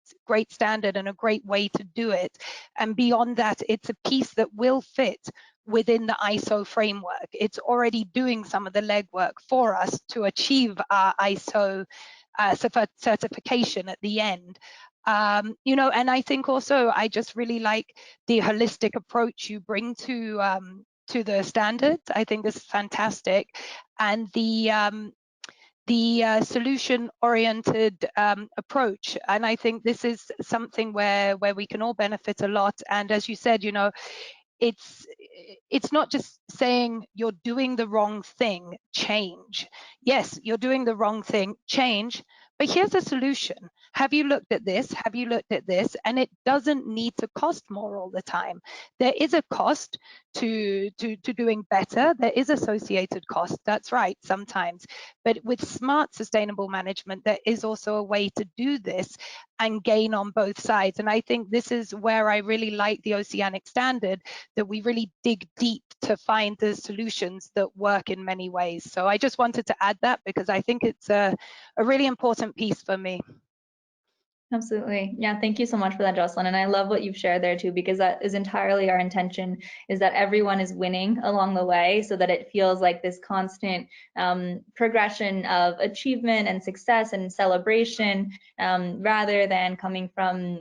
standard and a great way to do it. And beyond that, it's a piece that will fit within the ISO framework. It's already doing some of the legwork for us to achieve our ISO certification at the end. You know, and I think also I just really like the holistic approach you bring to the standards. I think this is fantastic, and the solution-oriented approach. And I think this is something where we can all benefit a lot. And as you said, you know, it's not just saying you're doing the wrong thing, change. Yes, you're doing the wrong thing, change. But here's a solution. Have you looked at this? Have you looked at this? And it doesn't need to cost more all the time. There is a cost to doing better. There is associated cost, that's right, sometimes. But with smart sustainable management, there is also a way to do this and gain on both sides. And I think this is where I really like the Oceanic Standard, that we really dig deep to find the solutions that work in many ways. So I just wanted to add that because I think it's a really important piece for me. Absolutely. Yeah, thank you so much for that, Jocelyn. And I love what you've shared there too, because that is entirely our intention, is that everyone is winning along the way, so that it feels like this constant progression of achievement and success and celebration, rather than coming from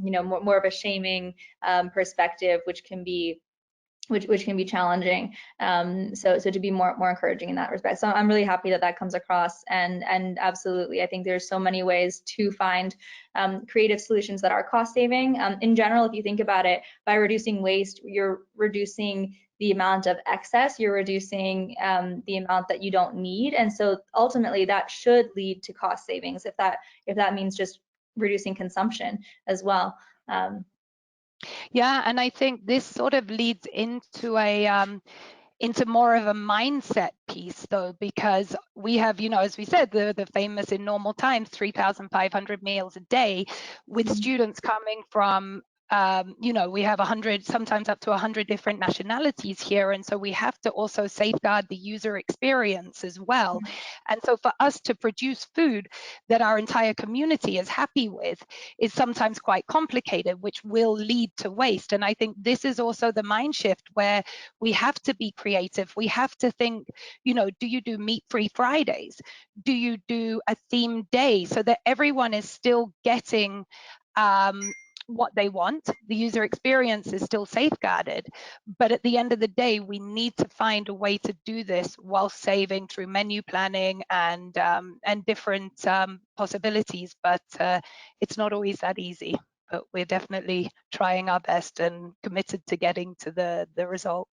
you know, more of a shaming perspective, which can be challenging. So to be more encouraging in that respect. So I'm really happy that that comes across, and absolutely, I think there's so many ways to find creative solutions that are cost saving. In general, if you think about it, by reducing waste, you're reducing the amount of excess, you're reducing the amount that you don't need, and so ultimately that should lead to cost savings if that means just reducing consumption as well. Yeah, and I think this sort of leads into a into more of a mindset piece though, because we have, you know, as we said, the famous in normal times 3,500 meals a day, with students coming from you know, we have 100, sometimes up to 100 different nationalities here, and so we have to also safeguard the user experience as well. And so for us to produce food that our entire community is happy with is sometimes quite complicated, which will lead to waste. And I think this is also the mind shift where we have to be creative. We have to think, you know, do you do meat-free Fridays? Do you do a themed day so that everyone is still getting what they want? The user experience is still safeguarded, but at the end of the day, we need to find a way to do this while saving through menu planning and different possibilities. But it's not always that easy. But we're definitely trying our best and committed to getting to the result.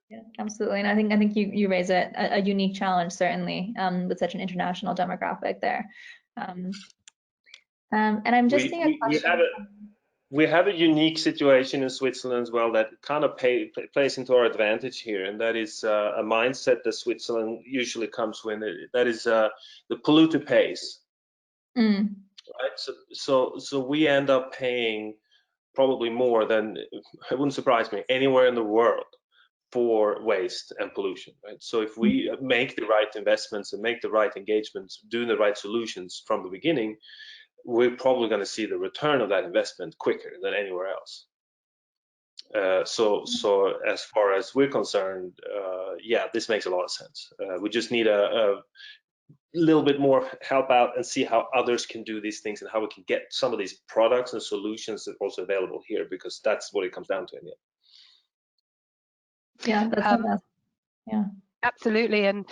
Yeah, absolutely. And I think you raise a unique challenge, certainly, with such an international demographic there. And I'm just seeing a question. We have a unique situation in Switzerland as well that kind of plays into our advantage here, and that is a mindset that Switzerland usually comes with. That is the polluter pays. Right? So we end up paying probably more than, it wouldn't surprise me, anywhere in the world for waste and pollution, right? So if we make the right investments and make the right engagements, doing the right solutions from the beginning, we're probably going to see the return of that investment quicker than anywhere else. So as far as we're concerned, yeah, this makes a lot of sense. We just need a little bit more help out and see how others can do these things and how we can get some of these products and solutions that are also available here, because that's what it comes down to in the end. Yeah, that's yeah, absolutely. And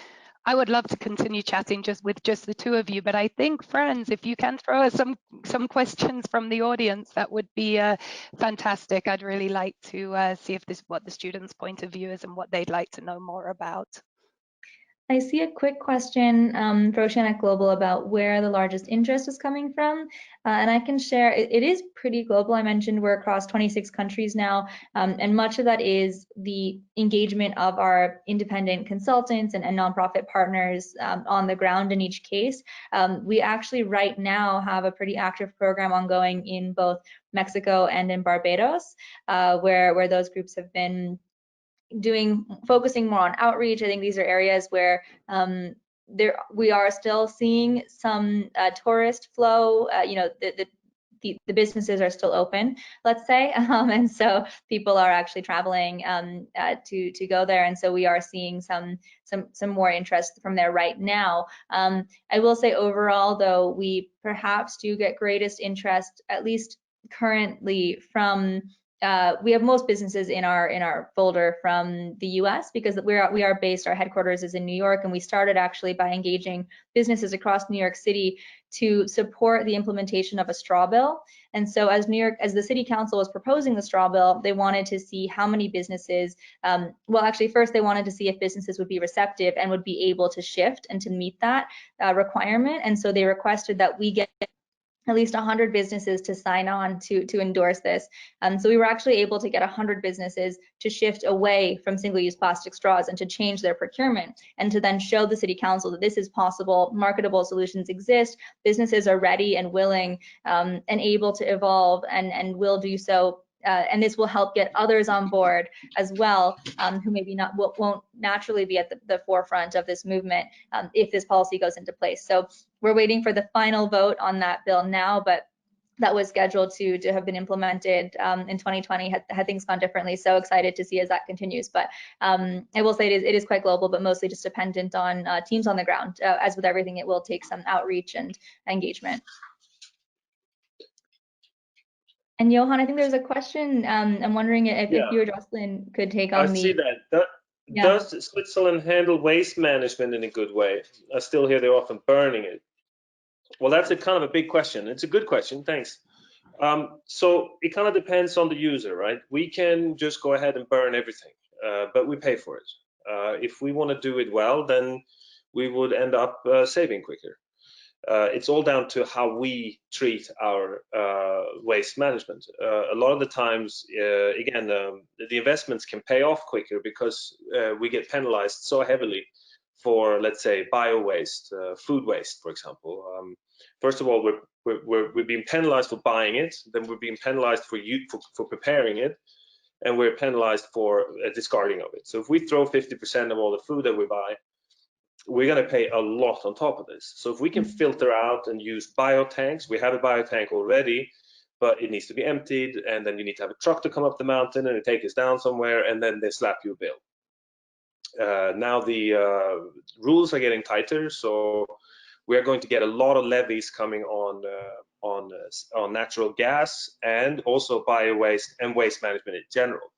I would love to continue chatting with just the two of you, but I think, friends, if you can throw us some questions from the audience, that would be fantastic. I'd really like to see if what the students' point of view is and what they'd like to know more about. I see a quick question for Oceanic Global about where the largest interest is coming from, and I can share. It is pretty global. I mentioned we're across 26 countries now, and much of that is the engagement of our independent consultants and nonprofit partners on the ground in each case. We actually right now have a pretty active program ongoing in both Mexico and in Barbados, where those groups have been focusing more on outreach. I think these are areas where we are still seeing some tourist flow. You know, the businesses are still open, let's say, and so people are actually traveling to go there, and so we are seeing some more interest from there right now. I will say overall, though, we perhaps do get greatest interest, at least currently, from we have most businesses in our folder from the US, because we are based, our headquarters is in New York, and we started actually by engaging businesses across New York City to support the implementation of a straw bill. And so as the city council was proposing the straw bill, they wanted to see how many businesses, well, actually first they wanted to see if businesses would be receptive and would be able to shift and to meet that requirement. And so they requested that we get at least 100 businesses to sign on to endorse this. So we were actually able to get 100 businesses to shift away from single-use plastic straws and to change their procurement, and to then show the city council that this is possible, marketable solutions exist, businesses are ready and willing and able to evolve and will do so. And this will help get others on board as well, who maybe won't naturally be at the forefront of this movement if this policy goes into place. So we're waiting for the final vote on that bill now, but that was scheduled to have been implemented in 2020 had things gone differently. So excited to see as that continues. But I will say it is quite global, but mostly just dependent on teams on the ground. As with everything, it will take some outreach and engagement. And Johan, I think there's a question. I'm wondering if you or Jocelyn could take on I see that. Does Switzerland handle waste management in a good way? I still hear they're often burning it. Well, that's a kind of a big question. It's a good question, thanks. So it kind of depends on the user, right? We can just go ahead and burn everything, but we pay for it. If we want to do it well, then we would end up saving quicker. it's all down to how we treat our waste management. A lot of the times, again, the investments can pay off quicker because we get penalized so heavily for, let's say, bio waste, food waste, for example. First of all, we're being penalized for buying it, then we're being penalized for preparing it, and we're penalized for discarding of it. So if we throw 50% of all the food that we buy, we're going to pay a lot on top of this. So if we can filter out and use biotanks, we have a biotank already, but it needs to be emptied, and then you need to have a truck to come up the mountain and take us down somewhere, and then they slap you a bill. Now the rules are getting tighter, so we are going to get a lot of levies coming on natural gas and also bio waste and waste management in general.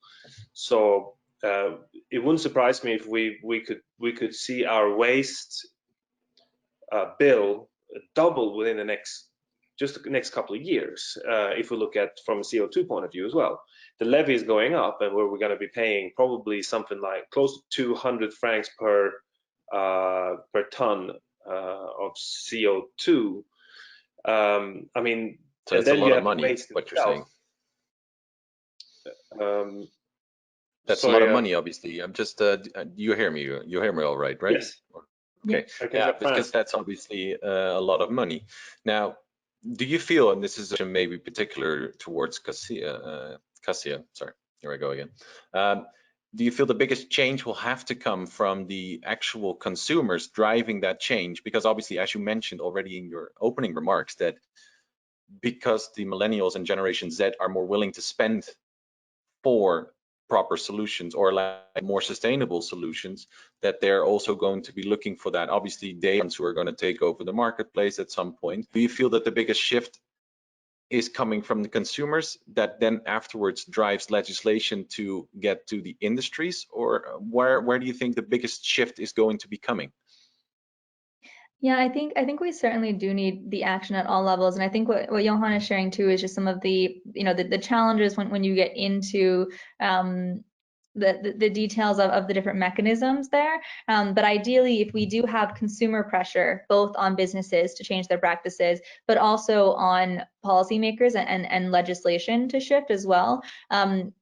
So it wouldn't surprise me if we could see our waste bill double within the next couple of years, if we look at from a CO2 point of view as well. The levy is going up, and we're going to be paying probably something like close to 200 francs per ton of CO2. I mean, so that's a lot of money. What you're saying? That's a lot of money, obviously. I'm just, you hear me? You hear me all right, right? Yes. Okay. Yeah, because that's obviously a lot of money. Now, do you feel, and this is maybe particular towards Cassio, sorry, here I go again. Do you feel the biggest change will have to come from the actual consumers driving that change? Because obviously, as you mentioned already in your opening remarks, that because the millennials and Generation Z are more willing to spend for proper solutions or like more sustainable solutions, that they're also going to be looking for that. Obviously, they are ones who are going to take over the marketplace at some point. Do you feel that the biggest shift is coming from the consumers that then afterwards drives legislation to get to the industries, or where do you think the biggest shift is going to be coming? Yeah, I think we certainly do need the action at all levels, and I think what Johan is sharing too is just some of the the challenges when you get into the details of the different mechanisms there. But ideally, if we do have consumer pressure, both on businesses to change their practices, but also on policymakers and legislation to shift as well.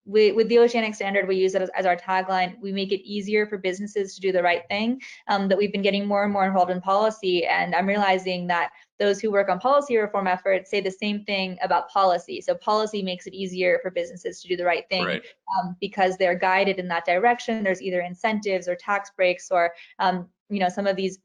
With the Oceanic Standard, we use it as our tagline. We make it easier for businesses to do the right thing. That we've been getting more and more involved in policy, and I'm realizing that those who work on policy reform efforts say the same thing about policy. So policy makes it easier for businesses to do the right thing, right. Because they're guided in that direction. There's either incentives or tax breaks or some of these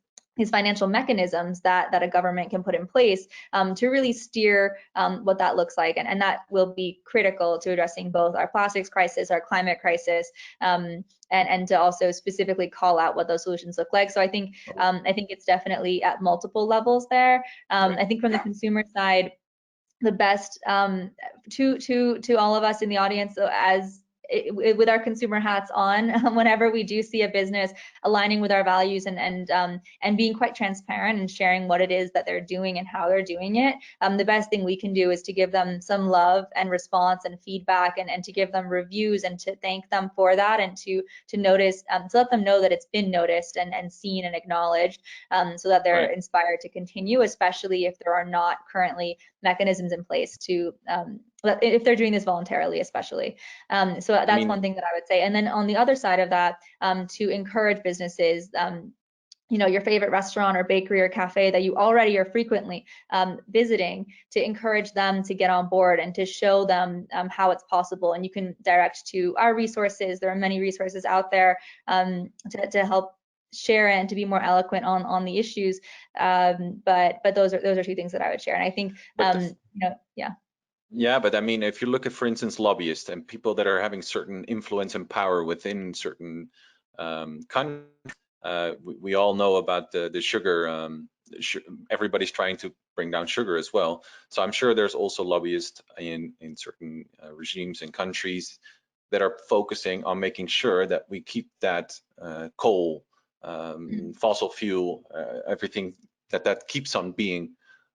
financial mechanisms that a government can put in place to really steer what that looks like, and that will be critical to addressing both our plastics crisis, our climate crisis, and to also specifically call out what those solutions look like. So I think it's definitely at multiple levels there. I think from the consumer side, the best to all of us in the audience, with our consumer hats on, whenever we do see a business aligning with our values and being quite transparent and sharing what it is that they're doing and how they're doing it, the best thing we can do is to give them some love and response and feedback, and to give them reviews and to thank them for that, and to notice, to let them know that it's been noticed and seen and acknowledged, so that they're inspired to continue, especially if there are not currently mechanisms in place to if they're doing this voluntarily, especially. So that's one thing that I would say. And then on the other side of that, to encourage businesses, your favorite restaurant or bakery or cafe that you already are frequently visiting, to encourage them to get on board and to show them how it's possible. And you can direct to our resources. There are many resources out there to help share and to be more eloquent on the issues. But those are two things that I would share. And I think yeah. Yeah, but I mean, if you look at, for instance, lobbyists and people that are having certain influence and power within certain countries, we all know about the sugar. Everybody's trying to bring down sugar as well. So I'm sure there's also lobbyists in certain regimes and countries that are focusing on making sure that we keep that coal, fossil fuel, everything that keeps on being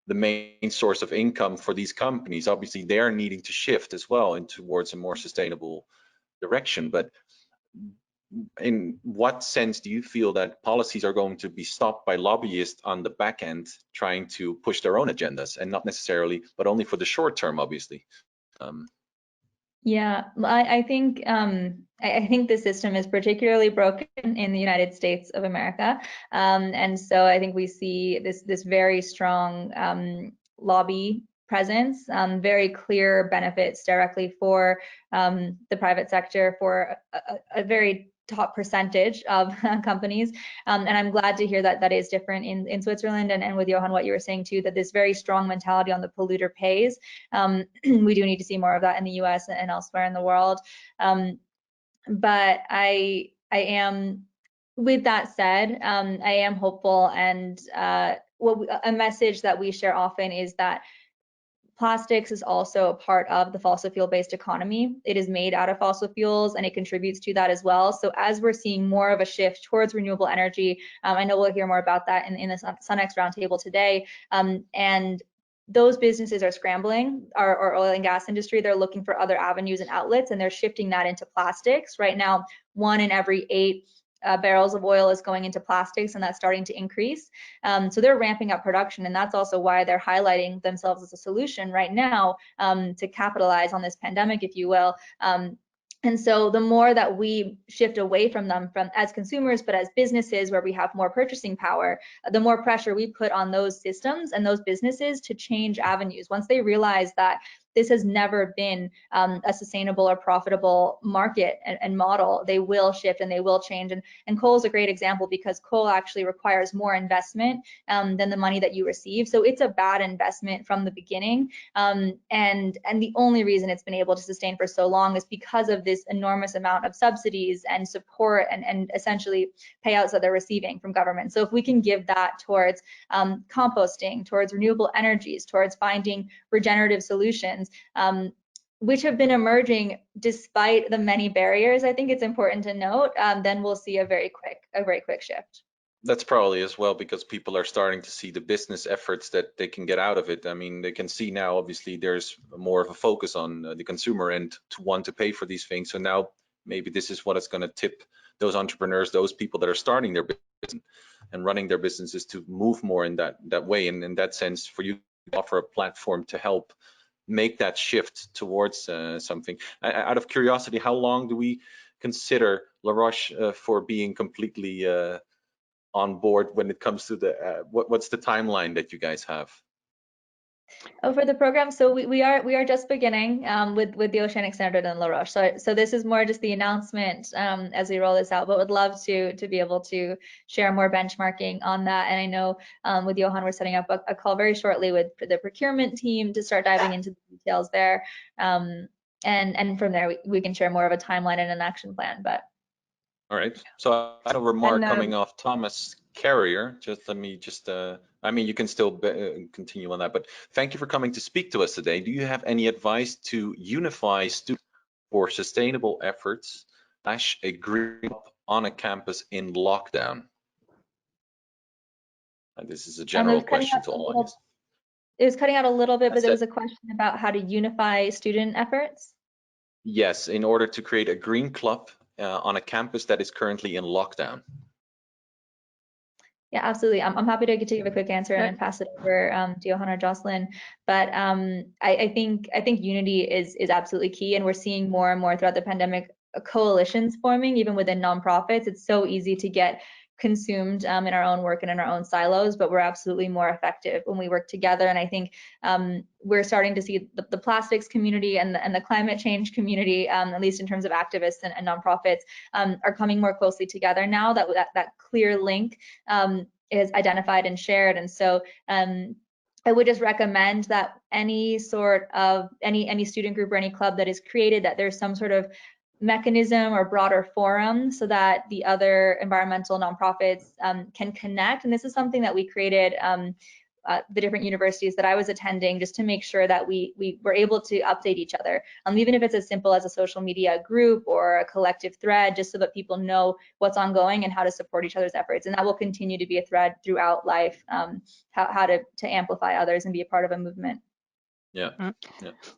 the main source of income for these companies. Obviously, they are needing to shift as well towards a more sustainable direction. But in what sense do you feel that policies are going to be stopped by lobbyists on the back end trying to push their own agendas, and not necessarily, but only for the short term, obviously? Yeah, I think the system is particularly broken in the United States of America, and so I think we see this very strong lobby presence, very clear benefits directly for the private sector, for a very top percentage of companies, and I'm glad to hear that that is different in Switzerland, and with Johan, what you were saying too, that this very strong mentality on the polluter pays. We do need to see more of that in the US and elsewhere in the world, but I am, with that said, I am hopeful, and a message that we share often is that plastics is also a part of the fossil fuel-based economy. It is made out of fossil fuels and it contributes to that as well. So as we're seeing more of a shift towards renewable energy, I know we'll hear more about that in the SunX roundtable today, and those businesses are scrambling. Our oil and gas industry, they're looking for other avenues and outlets, and they're shifting that into plastics. Right now, 1 in every 8 barrels of oil is going into plastics, and that's starting to increase. So they're ramping up production, and that's also why they're highlighting themselves as a solution right now to capitalize on this pandemic, if you will. And so the more that we shift away from them, as consumers, but as businesses where we have more purchasing power, the more pressure we put on those systems and those businesses to change avenues. Once they realize that this has never been a sustainable or profitable market and model, they will shift and they will change. And coal is a great example, because coal actually requires more investment than the money that you receive. So it's a bad investment from the beginning. And the only reason it's been able to sustain for so long is because of this enormous amount of subsidies and support and essentially payouts that they're receiving from government. So if we can give that towards composting, towards renewable energies, towards finding regenerative solutions, which have been emerging despite the many barriers, I think it's important to note, then we'll see a very quick shift. That's probably as well because people are starting to see the business efforts that they can get out of it. I mean, they can see now, obviously, there's more of a focus on the consumer end to want to pay for these things. So now maybe this is what is going to tip those entrepreneurs, those people that are starting their business and running their businesses, to move more in that way. And in that sense, for you to offer a platform to help make that shift towards something. Out of curiosity, how long do we consider La Roche for being completely on board when it comes to the what's the timeline that you guys have? Oh, for the program, so we are just beginning with the Oceanic Standard and La Roche. So this is more just the announcement as we roll this out, but would love to be able to share more benchmarking on that. And I know with Johan, we're setting up a call very shortly with the procurement team to start diving into the details there. And from there, we can share more of a timeline and an action plan. But all right. So I had a remark coming off Thomas Carrier. I mean, you can still continue on that, but thank you for coming to speak to us today. Do you have any advice to unify students for sustainable efforts / a green club on a campus in lockdown? And this is a general question to all of us. It was cutting out a little bit, but there was a question about how to unify student efforts. Yes, in order to create a green club on a campus that is currently in lockdown. Yeah, absolutely. I'm happy to give a quick answer and then pass it over to Johan or Jocelyn. But I think unity is absolutely key, and we're seeing more and more throughout the pandemic coalitions forming, even within nonprofits. It's so easy to get consumed in our own work and in our own silos, but we're absolutely more effective when we work together. And I think we're starting to see the plastics community and the climate change community, at least in terms of activists and nonprofits, are coming more closely together now that clear link is identified and shared. And so I would just recommend that any sort of any student group or any club that is created, that there's some sort of mechanism or broader forum so that the other environmental nonprofits can connect. And this is something that we created the different universities that I was attending, just to make sure that we were able to update each other, even if it's as simple as a social media group or a collective thread, just so that people know what's ongoing and how to support each other's efforts. And that will continue to be a thread throughout life, how to amplify others and be a part of a movement. Yeah.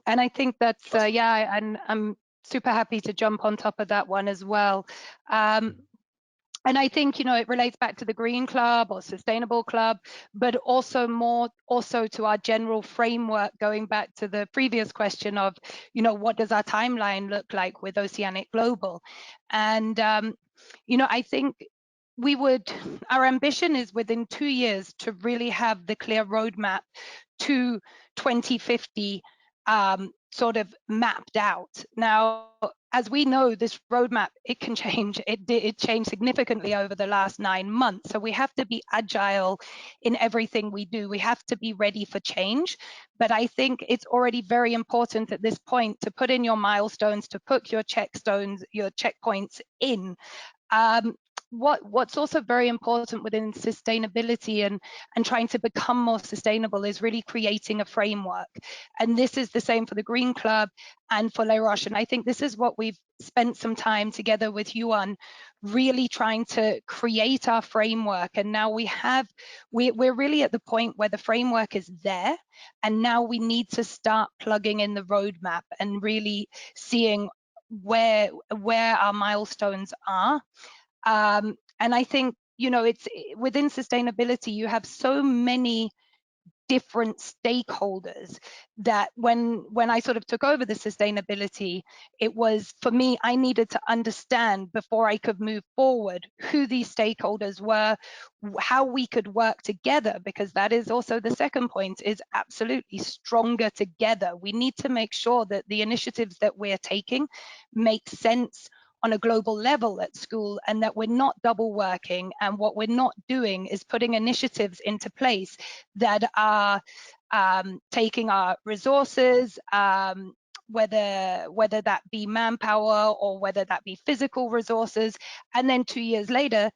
And I think that's and I'm super happy to jump on top of that one as well. And I think, you know, it relates back to the Green Club or Sustainable Club, but also to our general framework, going back to the previous question of, you know, what does our timeline look like with Oceanic Global? And, you know, I think our ambition is within 2 years to really have the clear roadmap to 2050 sort of mapped out. Now, as we know, this roadmap, it can change. It changed significantly over the last 9 months. So we have to be agile in everything we do. We have to be ready for change. But I think it's already very important at this point to put in your milestones, to put your checkpoints in. What's also very important within sustainability and trying to become more sustainable is really creating a framework. And this is the same for the Green Club and for Les Roches. And I think this is what we've spent some time together with you on, really trying to create our framework. And now we're really at the point where the framework is there. And now we need to start plugging in the roadmap and really seeing where our milestones are. And I think, you know, it's within sustainability, you have so many different stakeholders that when I sort of took over the sustainability, it was, for me, I needed to understand before I could move forward who these stakeholders were, how we could work together, because that is also the second point, is absolutely stronger together. We need to make sure that the initiatives that we're taking make sense on a global level at school, and that we're not double working, and what we're not doing is putting initiatives into place that are taking our resources, whether that be manpower or whether that be physical resources, and then 2 years later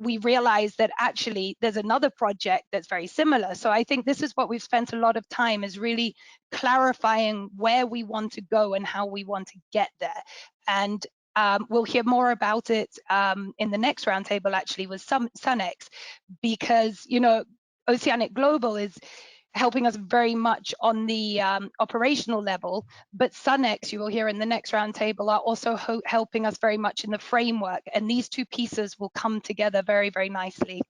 we realize that actually there's another project that's very similar. So I think this is what we've spent a lot of time, is really clarifying where we want to go and how we want to get there. And we'll hear more about it in the next roundtable, actually, with Sunex, because, you know, Oceanic Global is helping us very much on the operational level, but Sunex, you will hear in the next roundtable, are also helping us very much in the framework, and these two pieces will come together very, very nicely.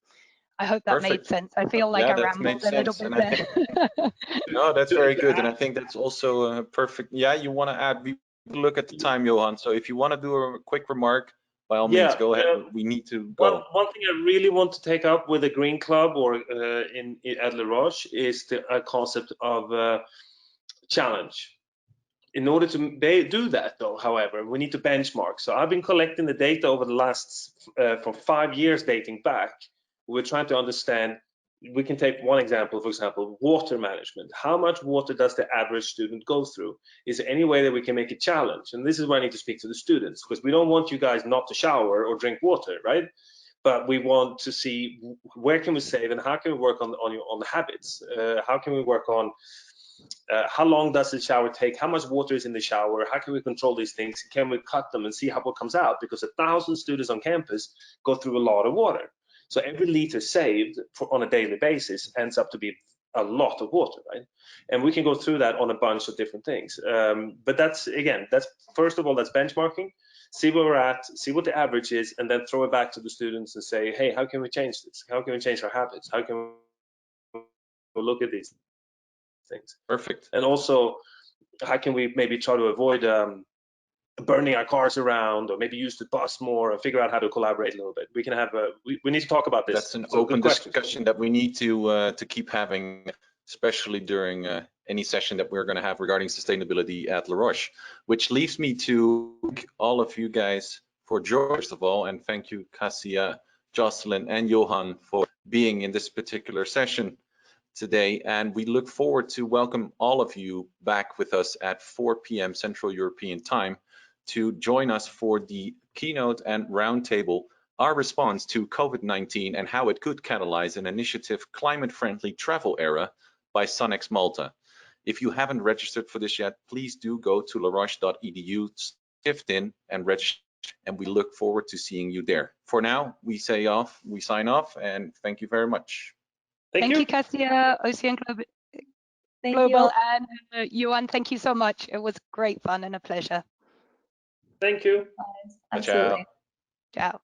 I hope that made sense. I feel like I rambled a little bit there. No, that's very good, and I think that's also perfect. Yeah, you want to add? Look at the time, Johan. So if you want to do a quick remark, by all means, go ahead. We need to go. One thing I really want to take up with the Green Club or at Les Roches is the concept of challenge. In order to do that, though, however, we need to benchmark. So I've been collecting the data over the last from 5 years dating back. We're trying to understand. We can take one example, for example, water management. How much water does the average student go through? Is there any way that we can make a challenge? And this is where I need to speak to the students, because we don't want you guys not to shower or drink water, right? But we want to see where can we save and how can we work on the habits? How can we work on how long does the shower take? How much water is in the shower? How can we control these things? Can we cut them and see what comes out? Because 1,000 students on campus go through a lot of water. So every liter saved on a daily basis ends up to be a lot of water, right? And we can go through that on a bunch of different things. But that's first of all, that's benchmarking, see where we're at, see what the average is, and then throw it back to the students and say, hey, how can we change this? How can we change our habits? How can we look at these things? Perfect. And also, how can we maybe try to avoid burning our cars around, or maybe use the bus more, and figure out how to collaborate a little bit. We can have we need to talk about this. That's an open discussion that we need to keep having, especially during any session that we're going to have regarding sustainability at Les Roches. Which leaves me to all of you guys for joining, first of all, and thank you, Cassia, Jocelyn, and Johan for being in this particular session today. And we look forward to welcome all of you back with us at 4 p.m. Central European Time to join us for the keynote and roundtable, our response to COVID-19 and how it could catalyze an initiative climate-friendly travel era by Sunex Malta. If you haven't registered for this yet, please do go to leroche.edu, shift in and register, and we look forward to seeing you there. For now, we sign off, and thank you very much. Thank you, Cassia, Oceanic Global, and Johan, thank you so much. It was great fun and a pleasure. Thank you. Absolutely. Ciao.